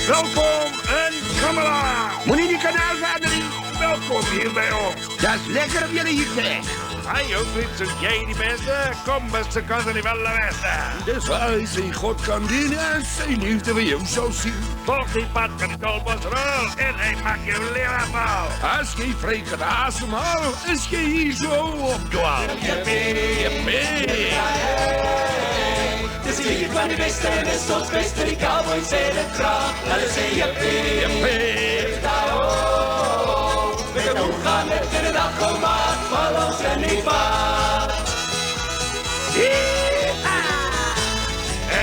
Welkom in Kamala. Moenie die kanaal verder nie. Welkom hier bij ons. Dat is lekker om jullie hier te hebben. Hij ook niet, zijn jij die beste? Kom, beste kans en die wel de beste. Dus hij zijn God kan dienen en zijn liefde voor jou zou zien. Volg die pad kan die tolbos rol en hij maakt je leerafval. Als je vrij gaat ademhalen, is je hier zo opdwaal. Jippie. Het is hier van de beste en de soms beste, die cowboys zijn het graag. Alle zeggen jippie, jippie, met de hoe gaan met de dag gemaakt, van ons en niet waar.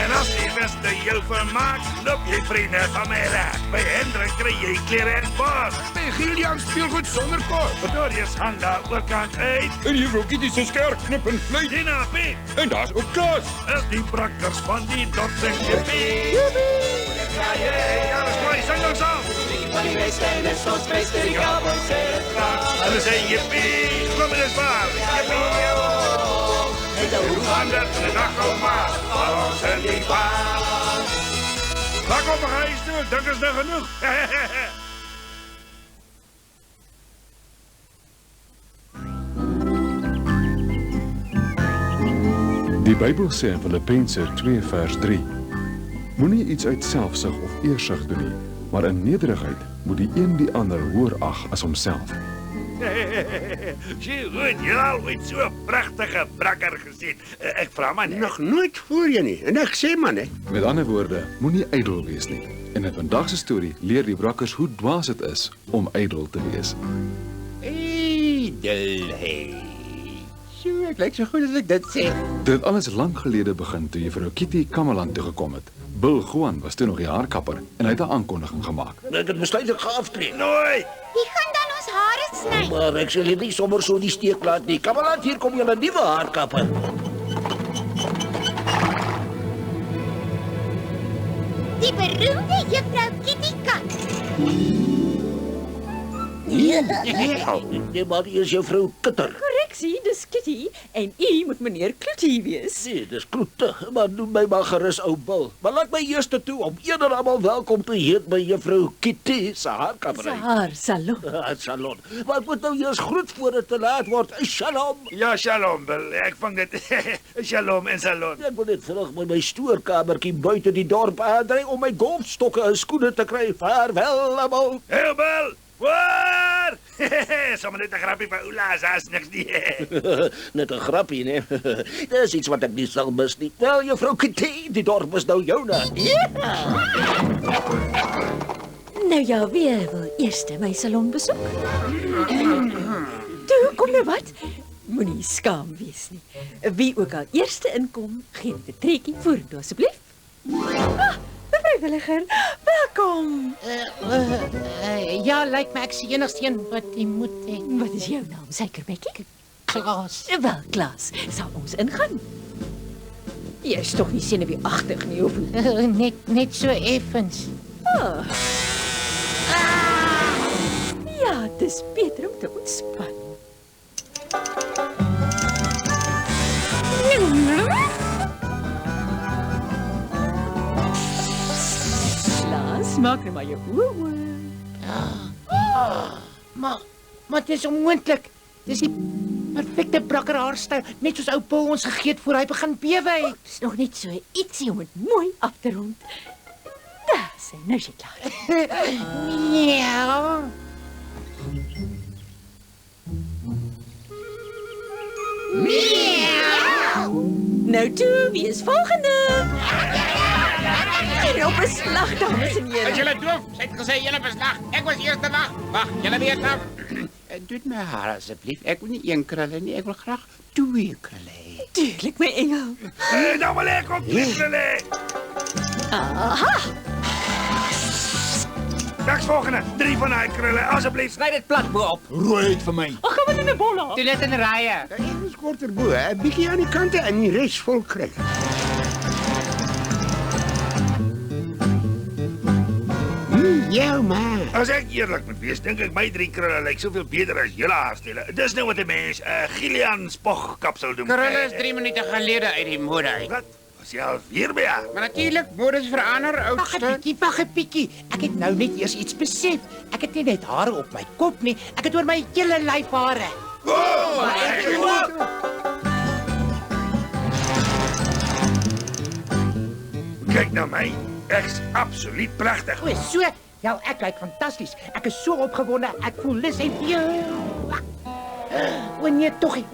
En als die beste je vermaakt, loop je vrienden van mij raak. Bij Hendrik krijg je kleren en bos. Bij Gillian speelgoed zonder kost. Waardoor je hand aan de kant uit. En juffrouw Kitty zijn scherp knippen fluit. Die naar Piet. En daar is ook Klaas. Als die brakkers van die dot zijn jippie. Ja, dat is mooi. Zang nog zo. Van die beste en de soms beste, die cowboys zijn het graag. En dan zeg je jippie. Kom er eens waar. Jippie. Met de hoe gaan Van dat de dag gemaakt, van ons en niet waar. Pak op, ga je stuk. Dat is nog genoeg. Die Bybel sê in Filippense 2 vers 3: Moenie iets uit selfsug of eersug doen nie, maar in nederigheid moet die een die ander hoër ag as homself. Zie goed, jy het al ooit so 'n pragtige brakker gesien. Ek vra maar net. Nog nooit voor je niet. En ik zeg maar niet. Met ander woorde, moenie ydel wees nie. En in vandag se storie leer die brakkers hoe dwaas dit is om ydel te wees. Edelheid. Zo, het lijkt zo goed als ik dat zeg. Dit het alles lank gelede begin toe juffrou Kitty Kamaland toe gekom het. Bill Juan was toe nog die haarkapper en hy het 'n aankondiging gemaak. Ik het besluit ik ga aftreden. Nooit. Wie gaan dan ons hare sny? Maar ik zal je niet zomaar zo die steek laten. Die Kamaland, hier kom je een nieuwe haarkapper. Die beroemde juffrou Kitty Kat. Nee, maar die is juffrouw Kutter. Korreksie, dis Kitty en u moet meneer Kloetie wees. Nee, dis klote, maar noem my maar gerus ou Bill. Maar laat my eers toe om een en almal welkom te heet by juffrou Kitty se haarkappery. Haar salon. Salon. Maar ek moet nou eers groet voor dit te laat word. Shalom. Ja, shalom, Bill. Ek vang dit. Shalom en salon. Ek moet net terug met my stoorkamertjie buite die dorp aandry om my golfstokke en skoene te kry. Vaarwel almal. Hey, Bill. Waar? Sommer net 'n grappie vir Oula's, as niks nie. Net 'n grappie, né? Dis iets wat ek nie sal mis nie. Wel, juffrou Kitty, die dorp is nou joune. Nou ja, wie wil eers my salon besoek? Toe, kom nou wat? Moenie skaam wees nie. Wie ook al eerste inkom, gee 'n trekkie vorentoe asseblief. Vrywilliger, welkom. Ja, lyk my ek is die enigste een wat jy moet hê. Wat is jou naam, suikerbekkie? Klaas. Wel, Klaas, sal ons ingaan? Jy is tog nie senuweeagtig nie, of hoe? Net so effens. Ja, dis beter om te ontspan. Klaas, maak nou maar jou oë. Maar dit is onmoontlik. Dis die perfekte brakker haarstyl, net soos ou Paul ons gegee het voor hy begin bewe. Dis nog net so ietsie om dit mooi af te rond. Daar sê, nou is jy klaar. Ja. Nou toe, wie is volgende? En op beslag, dames en Is heren. julle doof? Sy het gesê julle beslag. Ek was eerste wag. Wag, julle weet af. Doe my haar asseblief. Ek wil nie een krulle nie, ek wil graag 2 krulle hê. Tuurlijk, my engel. Dan wil ek op krulle. Aha, Daks volgende. 3 van daai krulle, asseblief. Sny dit plat bo op. Rooi uit vir my. ach, gaan we in een bolla. Doen dit in rye. Eens korter bo, 'n bietjie aan die kante en die res vol kry. Jou maar. As ek eerlik moet wees, dink ek my 3 krulle lyk soveel beter as julle haarstyle. Dis nou wat 'n mens Gillian Spog kapsel doen. Krulle is 3 minute gelede uit die mode uit. Wat? Was jy al weer by haar? Maar natuurlik, moeders verander, oudste. Wag 'n bietjie. Ek het nou net eers iets besef. Ek het nie net hare op my kop nie, ek het oor my hele lyf hare. Kyk na my. Ek's absoluut pragtig. O, so. Ja, ek lyk fantasties. Ek is so opgewonde. Ek voel lus en veel. O nee, toggie.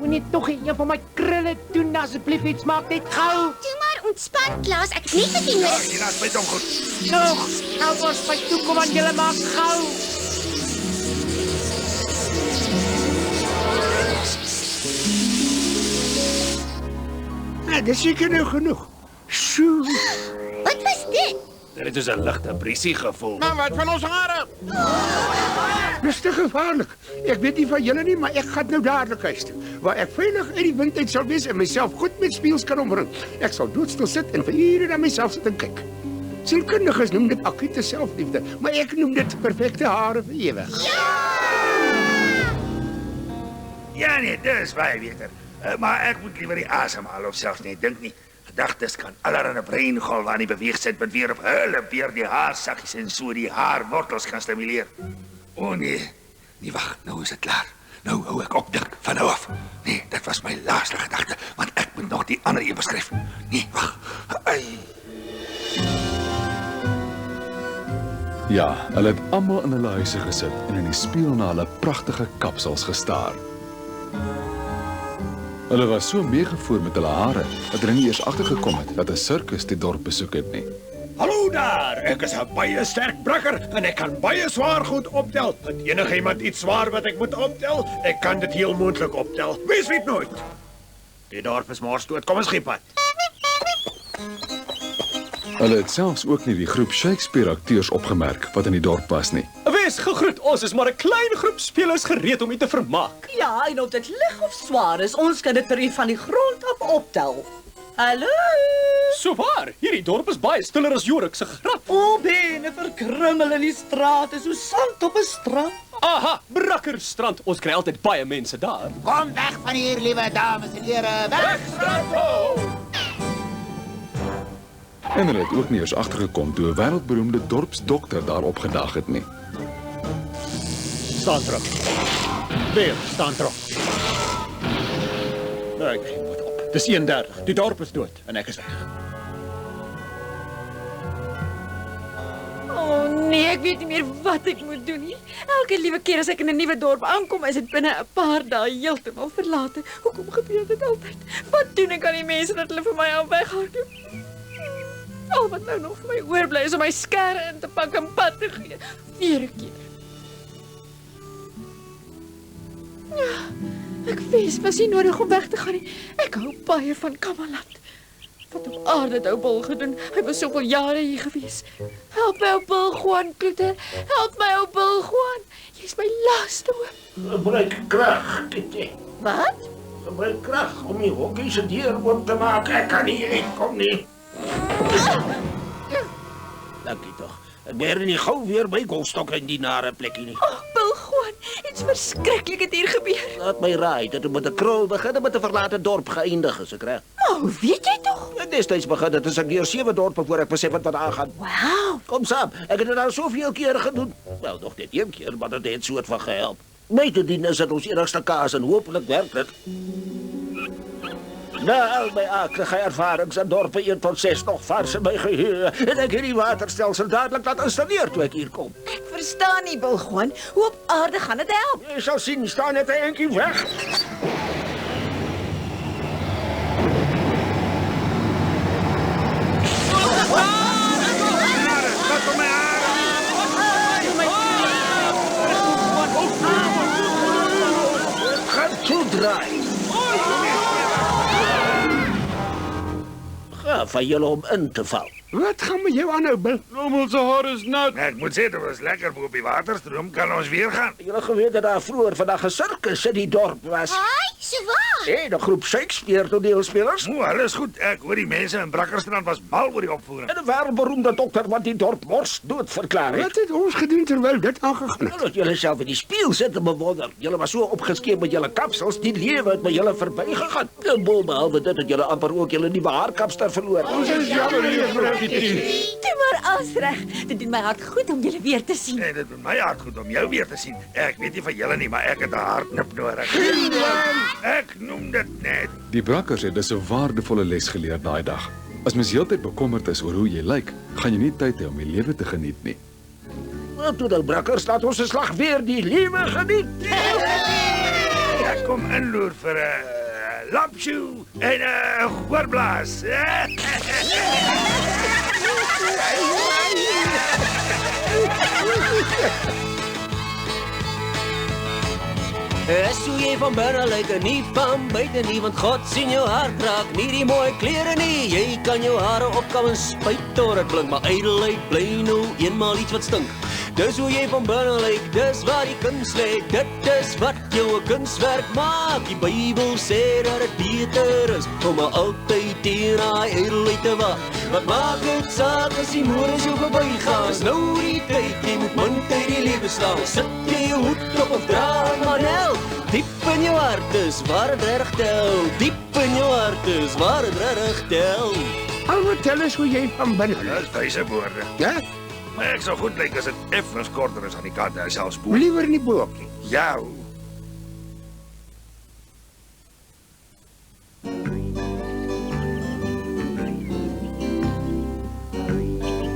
Een van my krulle doen asseblief iets maak net gou. Toe maar ontspan, Klaas. Ek het nie vir die nodig. Jy laat my dom goed. Nog. Nou was my toe kom aan julle maak gou. Ja, dis seker nou genoeg. Sjoe. Wat was dit? Dit is 'n ligte briesie gevoel. Maar wat van ons hare? Dis te gevaarlik. Ek weet nie van julle nie, maar ek gaan nou dadelik huis toe, waar ek veilig uit die wind uit sal wees en myself goed met speels kan omring. Ek sal doodstil sit en vir ure na myself sit en kyk. Sielkundiges noem dit akute selfliefde, maar ek noem dit perfekte hare vir ewig. Ja nee, dis baie beter. Maar ek moet liewer nie asemhaal of selfs nie dink nie. Gedagtes kan allerlei breingolwe aan die beweeg sit met weer op hulle weer die haarsakkies en so die haarwortels kan stimuleer. O nee, wag, nou is dit klaar. Nou hou ek op dink van nou af. Nee, dit was my laaste gedagte, want ek moet nog die ander een beskryf. Nee, wag. Ai. Ja, hulle het almal in hulle huise gesit en in die spieël na hulle pragtige kapsels gestaar. Hulle was so meegevoer met hulle hare dat hulle nie eers agtergekom het dat 'n sirkus die dorp besoek het nie. Hallo daar, ek is 'n baie sterk brakker en ek kan baie swaar goed optel. Het enigiemand iets swaar wat ek moet optel? Ek kan dit heel moontlik optel. Wees weet nooit. Die dorp is mors dood, kom ons skiep pad. Hulle het selfs ook nie die groep Shakespeare-akteurs opgemerk wat in die dorp was nie. Wees gegroet, ons is maar 'n klein groep spelers gereed om u te vermaak. Ja, en of dit lig of swaar is, ons kan dit vir u van die grond af optel. Hallo? So waar, hierdie dorp is baie stiller as Jorik se graf. O, bene verkrummel in die strate, so sand op 'n strand. Aha, Brakkerstrand, ons kry altyd baie mense daar. Kom weg van hier, liewe dames en here. Weg! En hulle het ook nie eers agtergekom toe 'n wêreldberoemde dorpsdokter daar opgedag het nie. Staan terug. Weer, staan terug. Nee, wat op. Dis 31. Die dorp is dood en ek is weg. Oh nee, ek weet nie meer wat ek moet doen nie. Elke liewe keer as ek in 'n nuwe dorp aankom, is dit binne 'n paar dae heeltemal verlate. Hoekom gebeur dit altyd? Wat doen ek aan die mense dat hulle vir my al weghardloop? Al wat nou nog vir my oorbly is om my skare in te pak en pad te gee. Weer 'n keer. Ja, ek weet, was nie nodig om weg te gaan nie. Ek hou baie van Kamalat. Wat op aarde het ou Bil gedoen? Hy was soveel jare hier gewees. Help my ou Bil Juan, Kloeter. Help my ou Bil Juan. Jy's my laaste hoop. Gebruik krag, Kitty. Wat? Gebruik krag om die hokkie se deur oop te maak. Ek kan nie uitkom nie. Dankie tog. Ek beheer nie gou weer by Goldstok in die nare plekkie nie. Oh, Bil Juan, iets verskriklik het hier gebeur. Laat my raai, dit het met 'n krul begin en met 'n verlate dorp geëindig, as ek reg. Maar hoe weet jy tog? Destyds begin dit as ek deur 7 dorpe voor ek besef wat aangaan. Wow. Kom saam, ek het dit al soveel kere gedoen. Wel, nog net een keer, maar dit het soort van gehelp. My te dien is dit ons enigste kaas en hopelik werk dit. Na al my akelige ervarings in dorpe 1 tot 6 nog vars in my geheue en ek hierdie waterstelsel dadelik laat installeer toe ek hier kom. Ek verstaan nie, Bil Juan. Hoe op aarde gaan dit help? Jy sal sien, staan net 'n entjie weg. Gaan toedraai. Ga van julle om in te val. Wat gaan met jou aan nou, Bill? Almal se hare is nat. Ek moet sê, dit was lekker bo op die waterstroom. Kan ons weer gaan? Julle geweet dat daar vroeër vandag 'n sirkus in die dorp was. Haai, so waar. En 'n groep Shakespeare toneelspelers. O, alles goed. Ek hoor die mense in Brakkerstrand was mal oor die opvoering. En 'n wêreldberoemde dokter wat die dorp mors dood verklaar het. Wat het ons gedoen terwyl dit aangegaan het? Dat julle self in die spieël sit en bewonder. Julle was so opgeskeep met julle kapsels, die lewe het by julle verbygegaan. En behalwe dit het julle amper ook julle nuwe haarkapster verloor. Ons is jammer hier, mevrou Kitty. Toe maar alles reg. Dit doen my hart goed om julle weer te sien. Nee, dit doen my hart goed om jou weer te sien. Ek weet nie van julle nie, maar ek het 'n hartknip nodig. Ek noem dit net. Die Brakkers het dus 'n waardevolle les geleer daai dag. As mens heeltyd bekommerd is oor hoe jy lyk, gaan jy nie tyd hê om die lewe te geniet nie. Wat toe die Brakkers laat ons 'n slag weer die lewe geniet. Ek kom inloer vir 'n lampshoe en 'n goorblaas. So jy van binne lyk en nie van buite nie, want God sien jou hart raak, nie die mooi klere nie. Jy kan jou hare opkam en spuit tot dit blink, maar ydelheid bly nou eenmaal iets wat stink. Dis hoe jy van binne lyk, dis waar die kuns lê, dit is wat jou 'n kunswerk maak. Die Bybel sê dat dit beter is om altyd teen daai ydelheid te wag. Wat maak dit saak as die môre jou verbygaan? Is nou die tyd, jy moet munt uit die lewe staan. Sit jy jou hoed op of dra 'n manel? Diep in jou hart is waar het reg tel. Diep in jou hart is waar het reg tel. Al wat tel is hoe jy van binne. Dis wyse woorde. Ja? Maar ek sou goed lyk as dit effens korter is aan die kante en selfs bo. Liewer nie bo op nie. Ja.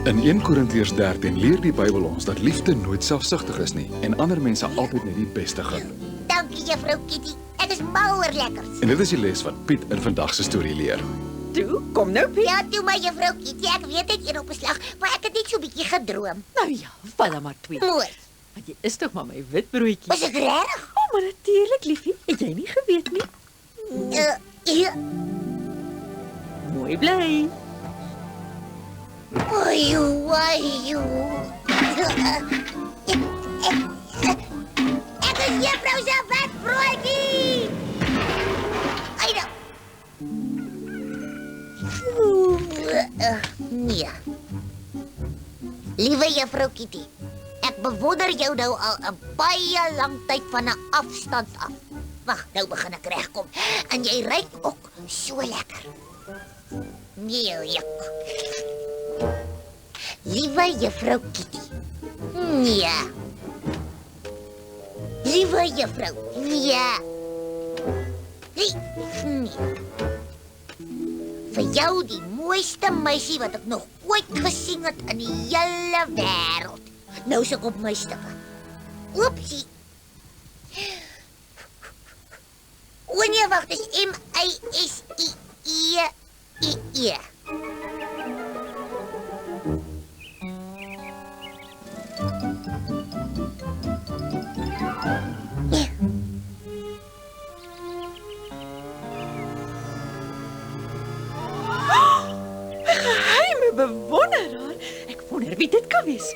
In 1 Korintiërs 13 leer die Bybel ons dat liefde nooit selfsugtig is nie en ander mense altyd net die beste gun. Dankie, juffrou Kitty. Ek is mal oor lekkers. En dit is die les wat Piet in vandag se storie leer. Toe, kom nou Piet. Ja, toe maar juffrou Kitty. Ek weet dit een op 'n slag, maar ek het net so 'n bietjie gedroom. Nou ja, val dan maar 2. Mooi. Want jy is tog maar my witbroodjie. Was ek reg? O, maar natuurlik, liefie. Het jy nie geweet nie? Ja. Mooi bly. Oei, oei, Ek is juffrou se witbroodjie. Ai nou. Nee. Liewe juffrou Kitty, ek bewonder jou nou al 'n baie lang tyd van 'n afstand af. Wag, nou begin ek regkom. En jy ruik ook so lekker. Nee, juk. Liewe juffrou Kitty. Nee. Liewe juffrou. Nee. Nee. Vir jou die mooiste meisie wat ek nog ooit gesien het in die hele wêreld. Nou is ek op my stukke. Oepsie. O nee, wag, dis M-I-S-I-E. Bewonderaar. Ek wonder wie dit kan wees.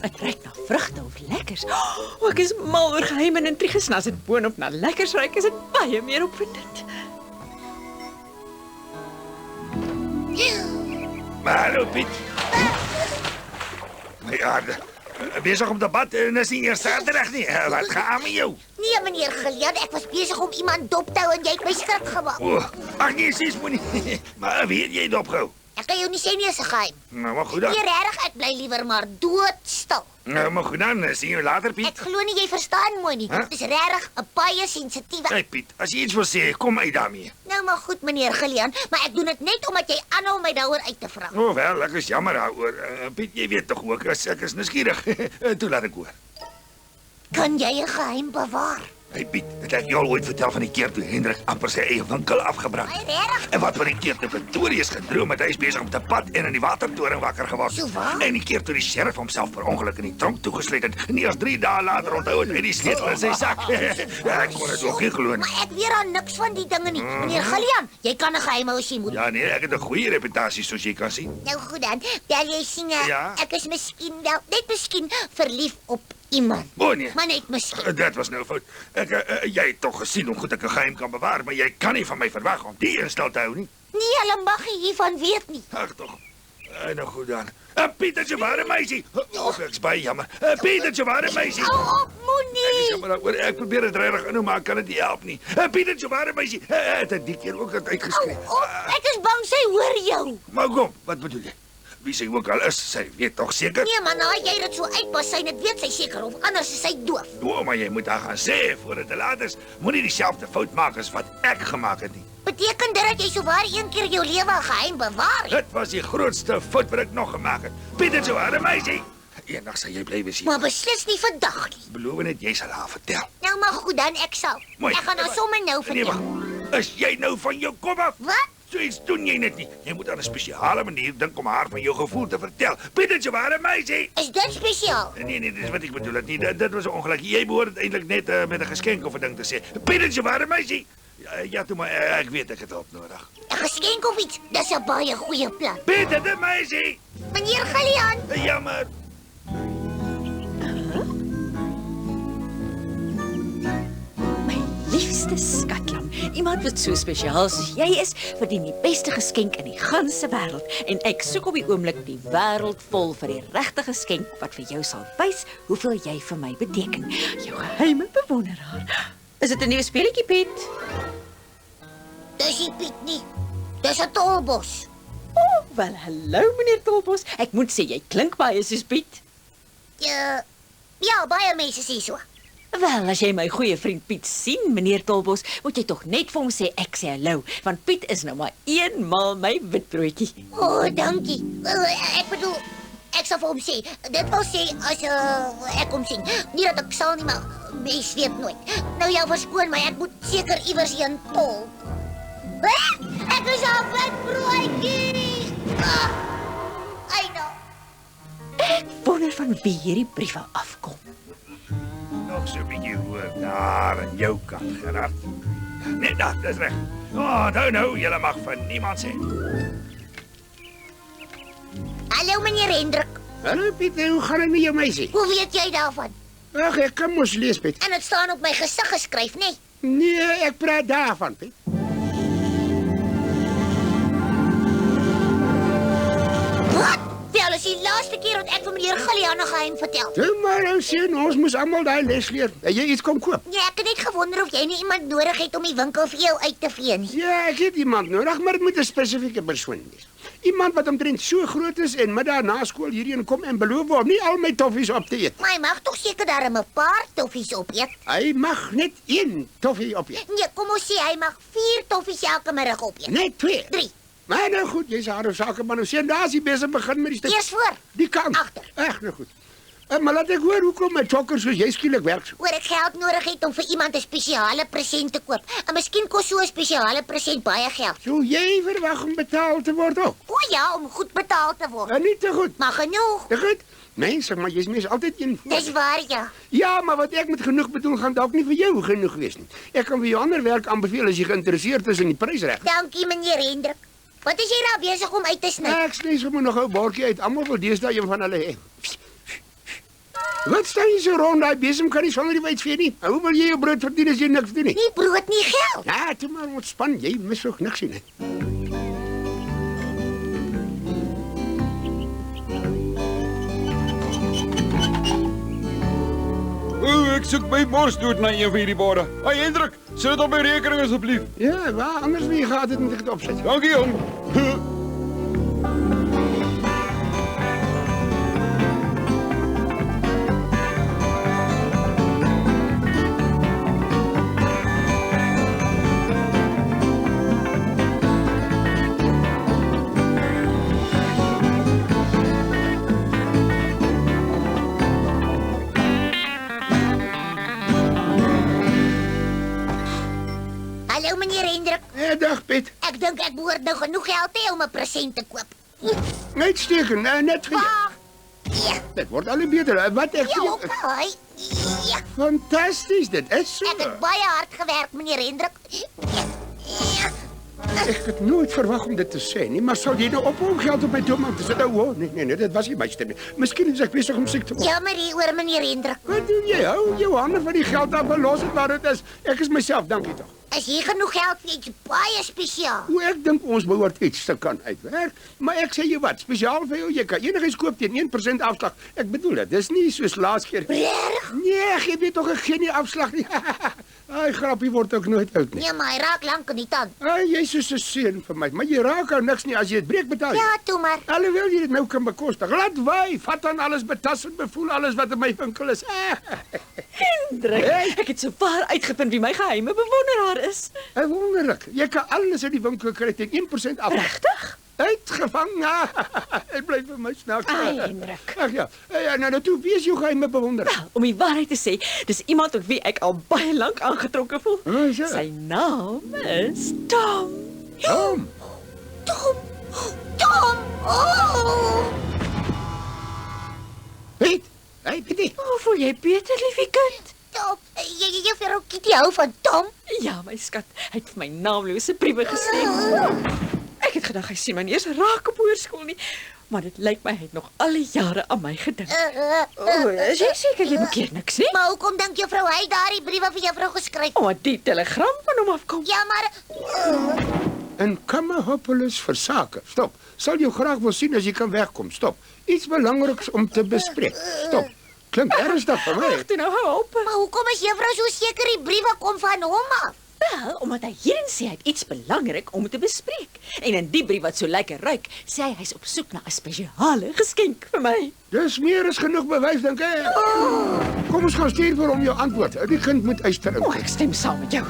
Dit ruik na vrugte of lekkers. O, ek is mal oor geheime en intriges. En as dit boonop na lekkers ruik, is dit baie meer opwindend. Maar hallo Piet. My aarde. Besig om te bad en is nie eers Saterdag nie. Wat gaan met jou? Nee, meneer Geleon, ek was besig om iemand dop te hou en jy het my skrik gemaak. O, ag nee, sis moenie. Maar wie het jy dopgehou? Ek kan jou nie sê nie, is 'n geheim. Nou, maar goed dan. Nee, regtig, ek bly liewer maar doodstil. Nou, maar goed dan. Sien jou later, Piet. Ek glo nie jy verstaan mooi nie. Dit is regtig 'n baie sensitiewe. Hey Piet, as jy iets wil sê, kom uit daarmee. Nou maar goed, meneer Geleon, maar ek doen dit net omdat jy aanhou my daaroor uit te vra. O, wel, ek is jammer daaroor. Piet, jy weet tog ook as ek is nuuskierig. Toe laat ek hoor. Kan jy 'n geheim bewaar? Hey Piet, het ek jou al ooit vertel van die keer toe Hendrik amper sy eie winkel afgebrak. Ai, regtig? En wat van die keer toe Pretorius gedroom het hy is besig om te pad en in die watertoring wakker geword. So waar? En die keer toe die sheriff homself per ongeluk in die tronk toegesluit het, en nie as 3 dae later onthou het hy die sleutel in sy sak. Ja, ek kon dit ook nie glo nie. Maar ek weet aan niks van die dinge nie. Meneer Gillian, jy kan 'n geheim hou as jy moet. Ja nee, ek het 'n goeie reputasie soos jy kan sien. Nou goed dan, tel jy sien, Ja? ek is miskien wel, net miskien verlief op iemand. O nee. Maar net miskien. Dit was nou fout. Jy het tog gesien hoe goed ek 'n geheim kan bewaar, maar jy kan nie van my verwag om die instel te hou nie. Nee, hulle mag nie hiervan weet nie. Ag tog. Nou goed dan. Pietertjie, waar is meisie? Of ek's baie jammer. Pietertjie, waar is meisie? Hou op, moenie. Jammer daaroor. Ek probeer dit regtig inhou, maar ek kan dit nie help nie. Pietertjie, waar is meisie? Het ek die keer ook het uitgeskree. Ek is bang sy hoor jou. Maar kom, wat bedoel jy? Wie sy ook al is, sy weet tog seker. Nee, maar nou jy dit so uitpas, sy net weet sy seker of anders is sy doof. O, maar jy moet haar gaan sê voor dit te laat is. Moenie dieselfde fout maak as wat ek gemaak het nie. Beteken dit dat jy souwaar een keer jou lewe geheim bewaar het? Dit was die grootste fout wat ek nog gemaak het. Pietertjie, waar is meisie? Eendag sal jy bly wees hier. Maar beslis nie vandag nie. Beloof net jy sal haar vertel. Nou maar goed dan, ek sal. Mooi. Ek gaan nou sommer nou Nee, vertel. maar is jy nou van jou kop af? Wat? Zoiets doen jy net nie. Jy moet aan 'n spesiale manier dink om haar van jou gevoel te vertel. Pietertjie, waar is meisie? Is dit spesiaal? Nee, dis wat ek bedoel het nie. Dit was 'n ongeluk. Jy behoort eintlik net met 'n geskenk of 'n ding te sê. Pietertjie, waar is meisie? Ja, toe maar ek weet ek het hulp nodig. 'n Geskenk of iets? Dis 'n baie goeie plan. Pieter, dit meisie. Meneer Gillian. Jammer. Liefste skatlam, iemand wat so spesiaal soos jy is, verdien die beste geskenk in die ganse wêreld. En ek soek op die oomblik die wêreld vol vir die regte geskenk wat vir jou sal wys hoeveel jy vir my beteken. Jou geheime bewonderaar. Is dit 'n nuwe speletjie, Piet? Dis nie Piet nie. Dis 'n tolbos. Oh, wel, hallo meneer Tolbos. Ek moet sê jy klink baie soos Piet. Ja, baie mense sê so. Wel, as jy my goeie vriend Piet sien, meneer Tolbos, moet jy tog net vir hom sê ek sê hallo, want Piet is nou maar eenmal my witbroodjie. O, dankie. Ek bedoel, ek sal vir hom sê. Dit wil sê as ek hom sien. Nie dat ek sal nie, maar mens weet nooit. Nou ja, verskoon my, ek moet seker iewers heen tol. Ek is al witbroodjie. Ai nou. Ek wonder van wie hierdie briewe afkom. Nog so 'n bietjie hoor daar aan jou kant, Gerard. Net dat, dis reg. Nou, julle mag van niemand sê. Hallo meneer Hendrik. Hallo Pieter, hoe gaan dit met jou meisie? Hoe weet jy daarvan? Ag, ek kan mos lees, Piet. En dit staan op my gesig geskryf, nee? Nee, ek praat daarvan, Piet. Wat? Wel, is die laaste keer dat ek vir meneer Gillian 'n geheim vertel. Toe maar nou sien, ons moes almal daai les leer. Het jy iets kom koop? Nee, ek het net gewonder of jy nie iemand nodig het om die winkel vir jou uit te vee nie. Ja, ek het iemand nodig, maar dit moet 'n spesifieke persoon wees. Iemand wat omtrent so groot is en middag na skool hierheen kom en beloof om nie al my toffies op te eet. Maar hy mag tog seker daarom 'n paar toffies opeet. Hy mag net 1 toffie opeet. Nee, kom ons sê hy mag 4 toffies elke middag opeet. Net 2. 3. Maar nou goed, jy's haar sake man. Nou sien daar is die besig begin met die stuk. Eers voor. Die kant. Agter. Ag, nou goed. Maar laat ek hoor hoekom my chokkers soos jy skielik werk so. Oor ek geld nodig het om vir iemand 'n spesiale present te koop. En miskien kos so 'n spesiale present baie geld. So jy verwag om betaal te word ook. O ja, om goed betaal te word. En nie te goed. Maar genoeg. Te goed. Mense, maar jy's mens altyd een. Dis waar ja. Ja, maar wat ek met genoeg bedoel gaan dalk nie vir jou genoeg wees nie. Ek kan vir jou ander werk aanbeveel as jy geïnteresseerd is in die prysreg. Dankie meneer Hendrik. Wat is jy nou besig om uit te sny? Ek sny sommer nog 'n bordjie uit. Almal wil deesdae een van hulle hê. Wat staan jy so rond daai besem kan nie sonder die wyd vee nie. Hoe wil jy jou brood verdien as jy niks doen nie? Nie brood nie geld. Ja, toe maar ontspan. Jy mis ook niks nie. Ek soek my mors dood na een van hierdie borde. Hey Hendrik, sit dit op my rekening asseblief. Ja, waar anders wie gaat dit moet ek dit opsit. Dankie jong. Ek dink ek behoort nou genoeg geld te hê om 'n present te koop. Uitstekend, net vir jou. Ja. Dit word al hoe beter. Wat ek vir jou... Ja. Fantasties, dit is so. Ek het baie hard gewerk, meneer Hendrik. Ek het nooit verwag om dit te sê nie, maar sal jy nou ophou om geld op my toonbank te sit? Nee, dit was nie my stem nie. Miskien is ek besig om siek te word. Jammer hieroor, meneer Hendrik. Wat doen jy? Hou jou hande van die geld af en los dit waar dit is. Ek is myself, dankie tog. Is hier genoeg geld vir iets baie spesiaal? Hoe ek dink ons behoort iets te kan uitwerk. Maar ek sê jy wat, spesiaal vir jou, jy kan enigiets koop teen 1% afslag. Ek bedoel dit, dis nie soos laas keer. Regtig? Nee, gee jy tog 'n geen afslag nie. Ai, grappie word ook nooit oud nie. Nee, maar hy raak lank in die tand. Ai, jy's soos 'n seun vir my, maar jy raak ou niks nie as jy dit breek betaal. Ja, toe maar. Alhoewel jy dit nou kan bekostig. Laat wy, vat dan alles, betas en bevoel alles wat in my winkel is. Hendrik, ek het sover uitgevind wie my geheime bewonderaar is. Wonderlik. Jy kan alles in die winkel kry teen 1% af. Regtig? Uitgevang. Dit bly vir my snaaks. Ai, Hendrik. Ag ja. Nou toe, wie is jou geheime bewonderaar? Wel, om die waarheid te sê, dis iemand op wie ek al baie lank aangetrokke voel. Ja. Sy naam is Tom. Tom. Oh! Piet. Hey, Pietie. Hoe voel jy beter, liefie kind? Tom, juffrou Kitty hou van Tom. Ja, my skat, hy het vir my naamlose briewe gestuur. Ek het gedag hy sien my nie eens raak op hoërskool nie, maar dit lyk my hy het nog al die jare aan my gedink. Is jy seker jy bekeer niks nie? Maar hoekom dink juffrou hy daardie briewe vir juffrou geskryf? Omdat die telegram van hom afkom. Ja, maar En Kammerhoppelus vir sake. Stop. Sal jou graag wil sien as jy kan wegkom. Stop. Iets belangriks om te bespreek. Stop. Klink ernstig vir my. Ag, toe nou hou op. Maar hoekom is juffrou so seker die briewe kom van hom af? Wel, omdat hy hierin sê hy het iets belangrik om te bespreek. En in die brief wat so lekker ruik, sê hy's op soek na 'n spesiale geskenk vir my. Dis meer as genoeg bewys, dink ek. Kom ons gaan stuur vir hom jou antwoord. Die kind moet eis ter in. Ek stem saam met jou.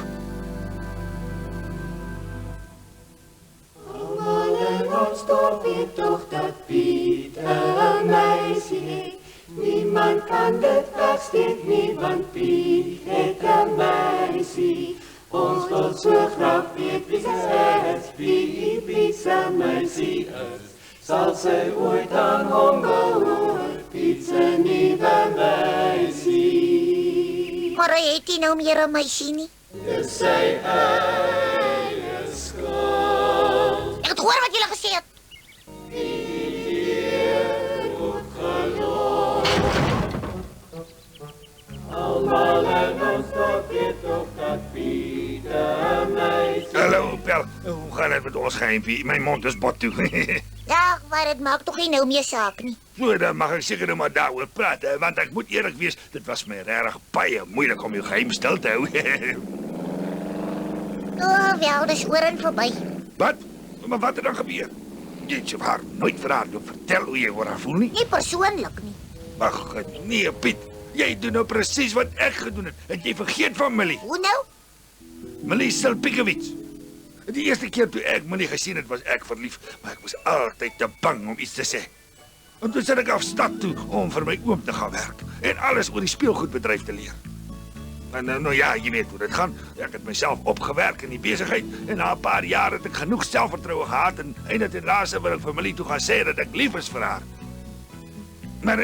Stop je toch dat Piet een meisje heeft. Niemand kan dit wegsteek nie, want Piet het een meisje. Ons wil so graag weet wie sy is, wie Piet sy meisie is. Sal sy ooit aan hom behoort, Piet sy nuwe meisie. Maar hy het nie nou meer 'n meisie nie. Dis sy eie skuld. Ek het gehoor wat julle gesê het. Hallo, Pel. Hoe gaan dit met ons geheimpie? My mond is bot toe. Ja, maar dit maak tog nie nou meer saak nie. So, dan mag ek seker nou maar daaroor praat, want ek moet eerlik wees, dit was my regtig baie moeilik om jou geheim stil te hou. Wel, dis oor en verby. Wat? Maar wat het dan gebeur? Jy het so haar nooit vir haar vertel hoe jy oor haar voel nie? Nie persoonlik nie. Ag, nee, Piet. Jy doen nou presies wat ek gedoen het. En jy vergeet van Millie. Hoe nou? Millie Silpiekewits. Die eerste keer toe ek Millie gesien het, was ek verlief, maar ek was altyd te bang om iets te sê. En toe sit ek af stad toe om vir my oom te gaan werk en alles oor die speelgoedbedryf te leer. En nou ja, jy weet hoe dit gaan. Ek het myself opgewerk in die besigheid en na 'n paar jaar het ek genoeg selfvertroue gehad en eintlik ten laaste wil ek vir Millie toe gaan sê dat ek lief is vir haar. Maar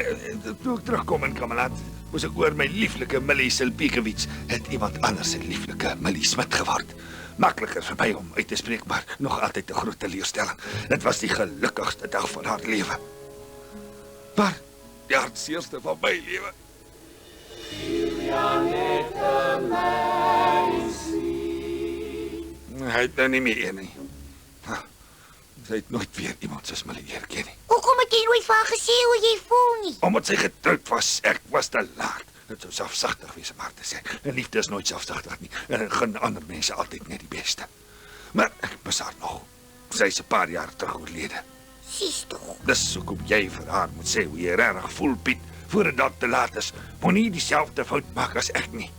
toe ek terugkom in Kamelat, moes ek oor my lieflike Millie Silpiekewits het iemand anders se lieflike Millie Smit geword. Makliker vir my om uit te spreek, maar nog altyd 'n groot teleurstelling. Dit was die gelukkigste dag van haar lewe. Maar die hartseerste van my lewe. Hy het nou nie meer een nie. Sy het nooit weer iemand soos Millie leer ken nie. Hoekom het jy nooit vir haar gesê hoe jy voel nie? Omdat sy getroud was, ek was te laat. Dit sou selfsugtig wees om haar te sê. En liefde is nooit selfsugtig nie. En ek gun ander mense altyd net die beste. Maar ek mis haar nog. Sy is 'n paar jaar terug oorlede. Sies tog. Dis hoekom jy vir haar moet sê hoe jy regtig voel, Piet, voordat dit te laat is. Moenie dieselfde fout maak as ek nie.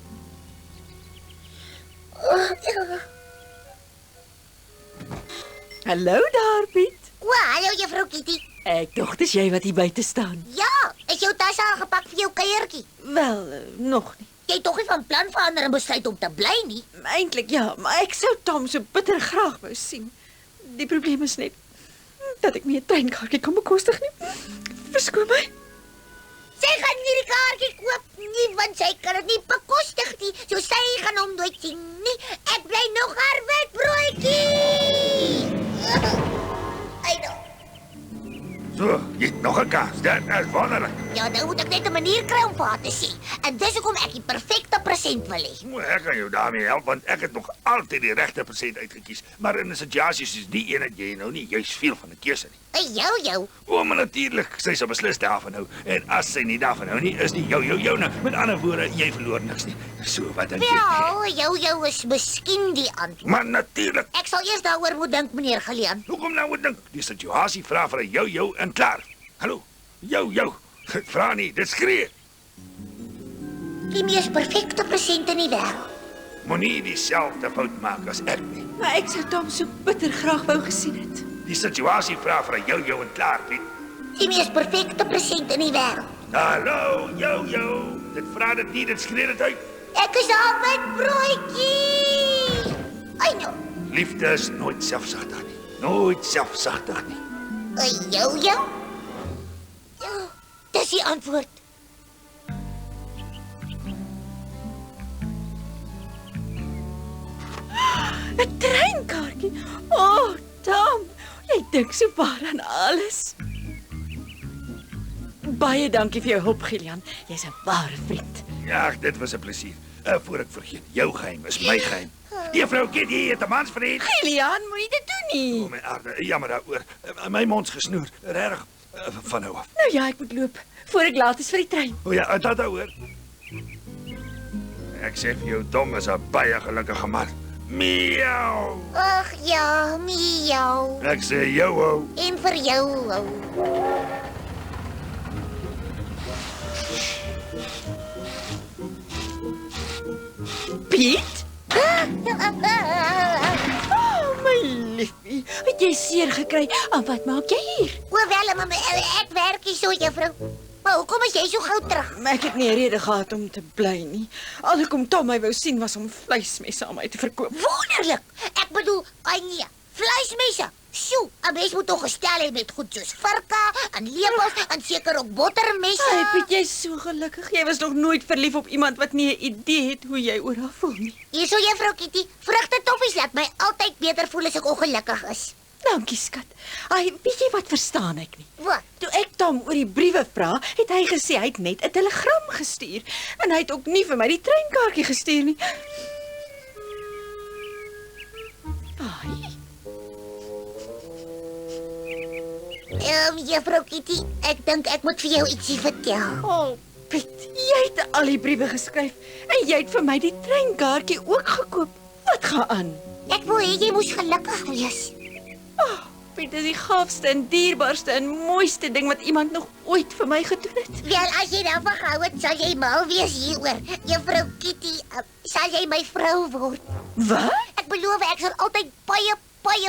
Hallo daar, Piet. Hallo juffrou Kitty. Ek dink dis jy wat hier buite staan. Ja, is jou tas aangepak vir jou kuiertjie? Wel, nog nie. Jy het tog nie van plan verander en besluit om te bly nie. Eintlik ja, maar ek sou Tom so bitter graag wou sien. Die probleem is net dat ek nie 'n treinkaartjie kan bekostig nie. Verskoon my. Sy gaan nie die kaartjie koop nie, want sy kan dit nie bekostig nie. So sy gaan hom nooit sien nie. Ek bly nog haar witbroodjie. I know. So, jy het nog 'n kans. Dit is wonderlik. Ja, nou moet ek net 'n manier kry om vir haar te sê. En dis hoekom ek die perfekte present wil hê. Ek kan jou daarmee help, want ek het nog altyd die regte persent uitgekies. Maar in 'n situasie soos die een het jy nou nie juis veel van 'n keuse nie. Jou. Maar natuurlik, sy sal beslis daarvan hou. En as sy nie daarvan hou nie, is die joune. Met ander woorde, jy verloor niks nie. So, wat dink jy? Wel, jou is miskien die antwoord. Maar natuurlik. Ek sal eers daaroor moet dink, meneer Gillian. Hoekom nou moet dink? Die situasie vra vir 'n jou en klaar. Hallo, jou. Vra nie, dit skree. Die mees perfekte present in die wêreld. Moenie dieselfde fout maak as ek nie. Maar ek sou Tom so bitter graag wou gesien het. Die situasie vra vir 'n jou en klaar, Piet. Die mees perfekte present in die wêreld. Hallo, jou. Dit vra dit nie, dit skree dit uit. Ek is haar witbroodjie. I know. Liefde is nooit selfsugtig nie. Nooit selfsugtig nie. Jou? Ja, dis die antwoord. Een treinkaartjie? Oh, Tom, jy dink so baie aan alles. Baie dankie vir jou hulp, Gillian. Jy's 'n ware vriend. Ja, dit was 'n plesier. Voor ek vergeet, jou geheim is my geheim. Juffrou Kitty het 'n mansvriend. Gillian, moenie dit doen nie. O my aarde, jammer daaroor. My mond's gesnoer, regtig, van nou af. Nou ja, ek moet loop, voor ek laat is vir die trein. O ja, dat hoor. Ek sê vir jou, Tom is 'n baie gelukkige man. Miauw. Ag ja, miauw. Ek sê jou hou. En vir jou hou. Piet? Oh, my liefie, het jy seer gekry? En wat maak jy hier? Wel, ek werk hier so, juffrou. Maar hoekom is jy so gou terug? Ek het nie 'n rede gehad om te bly nie. Alhoewel Tom my wou sien was om vleismesse aan my te verkoop. Wonderlik! Ek bedoel, nee, vleismesse. Sjoe, 'n mens moet tog gestel hê met goed soos varke en lepels en seker ook bottermesse. Ai, Piet, jy's so gelukkig. Jy was nog nooit verlief op iemand wat nie 'n idee het hoe jy oor haar voel nie. Hierso, juffrou Kitty, vrugtetoffies laat my altyd beter voel as ek ongelukkig is. Dankie, skat. Ai, weet jy wat verstaan ek nie? Wat? Toe ek Tom oor die briewe vra, het hy gesê hy het net 'n telegram gestuur. En hy het ook nie vir my die treinkaartjie gestuur nie. Ai. Juffrou Kitty, ek dink ek moet vir jou ietsie vertel. Oh, Piet, jy het al die briewe geskryf en jy het vir my die treinkaartjie ook gekoop. Wat gaan aan? Ek wou hê jy moes gelukkig wees. Oh, Piet, dis die gaafste en dierbaarste en mooiste ding wat iemand nog ooit vir my gedoen het. Wel, as jy daarvan gehou het, sal jy mal wees hieroor. Juffrou Kitty, sal jy my vrou word? Wat? Ek beloof ek sal altyd baie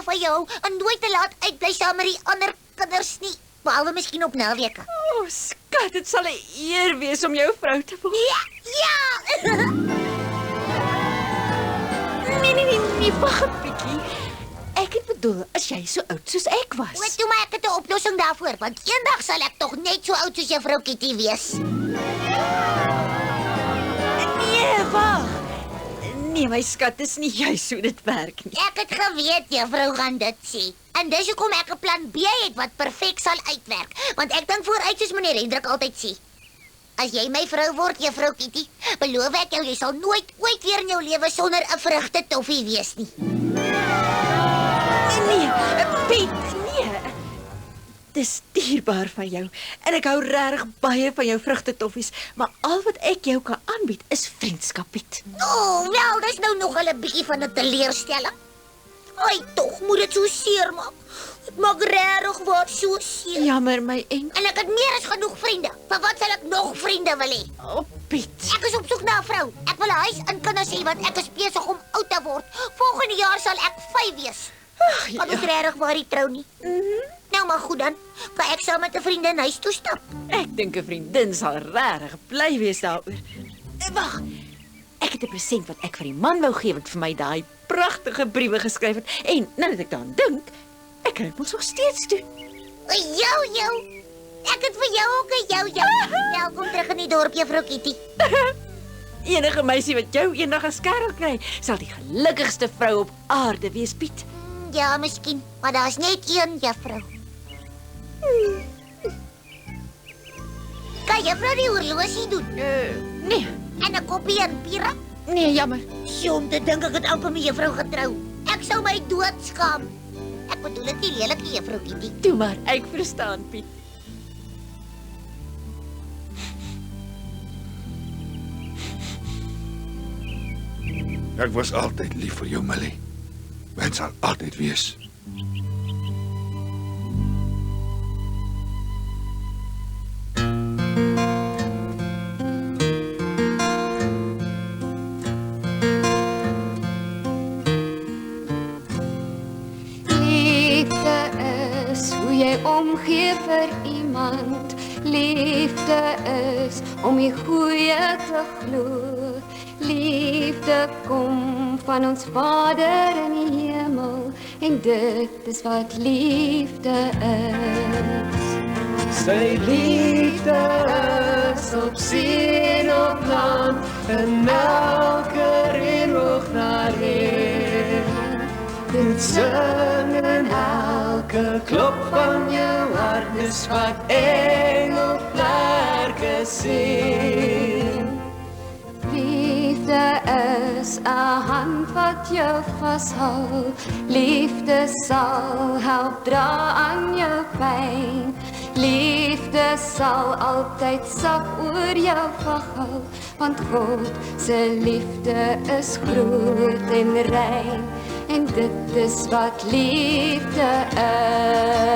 van jou en nooit te laat uitbly saam met die ander kinders nie. Behalwe miskien op naweke. Oh, skat, dit sal 'n eer wees om jou vrou te word. Ja! Nee, wag 'n bietjie. Ek het bedoel, as jy so oud soos ek was. Wat toe maar ek het 'n oplossing daarvoor, want eendag sal ek tog net so oud soos juffrou Kitty wees. Nee, wag. Nee, my skat, dis nie juis hoe dit werk nie. Ek het geweet juffrou gaan dit sê. En dis hoekom ek 'n plan B het wat perfek sal uitwerk, want ek dink vooruit soos meneer Hendrik altyd sê. As jy my vrou word, juffrou Kitty, beloof ek jou jy sal nooit ooit weer in jou lewe sonder 'n vrugtetoffie wees nie. Nee, Piet, nee. Dis dierbaar van jou en ek hou regtig baie van jou vrugtetoffies, maar al wat ek jou kan aanbied is vriendskap, Piet. Oh, wel, dis nou nogal 'n bietjie van 'n teleurstelling. Ai, tog moet dit so seer maak. Dit maak regtig waar so seer. Jammer, my enkel. En ek het meer as genoeg vriende. Vir wat sal ek nog vriende wil hê? Oh, Piet. Ek is op soek na 'n vrou. Ek wil 'n huis in kinders hê want ek is besig om oud te word. Volgende jaar sal ek 5 wees. Maar dit regtig waar die trou nie. Nou maar goed dan. Kan ek saam met 'n vriendin huis toe stap? Ek dink 'n vriendin sal regtig bly wees daaroor. Wag. Ek het 'n present wat ek vir die man wou gee wat vir my daai pragtige briewe geskryf het. En nou dat ek daaraan dink, Ek kan dit mos nog steeds doen. Jou. Ek het vir jou ook 'n jou. Welkom terug in die dorp, Juffrou Kitty. Enige meisie wat jou eendag as kerel kry, sal die gelukkigste vrou op aarde wees, Piet. Ja, miskien, maar daar's net een juffrou. Kan juffrou die horlosie doen? Nee. En 'n koppie en pira? Nee, jammer. Sjoe, om te dink ek het amper met juffrou getrou. Ek sou my doodskaam. Ek bedoel dit nie lelike juffrou Kitty. Toe maar, ek verstaan, Piet. Ek was altyd lief vir jou, Millie. Mens sal altyd wees. Liefde is hoe jy omgee vir iemand. Liefde is om die goeie te glo. Liefde kom van ons Vader in die hemel en dit is wat liefde is. Sy liefde is op see en op land en elke reënboog na reën. Dit sing in elke klop van jou hart, dis wat engelvlerke sing. Liefde is 'n hand wat jou vashou. Liefde sal help dra aan jou pyn. Liefde sal altyd sag oor jou vaghou, want God se liefde is groot en rein. En dit is wat liefde is.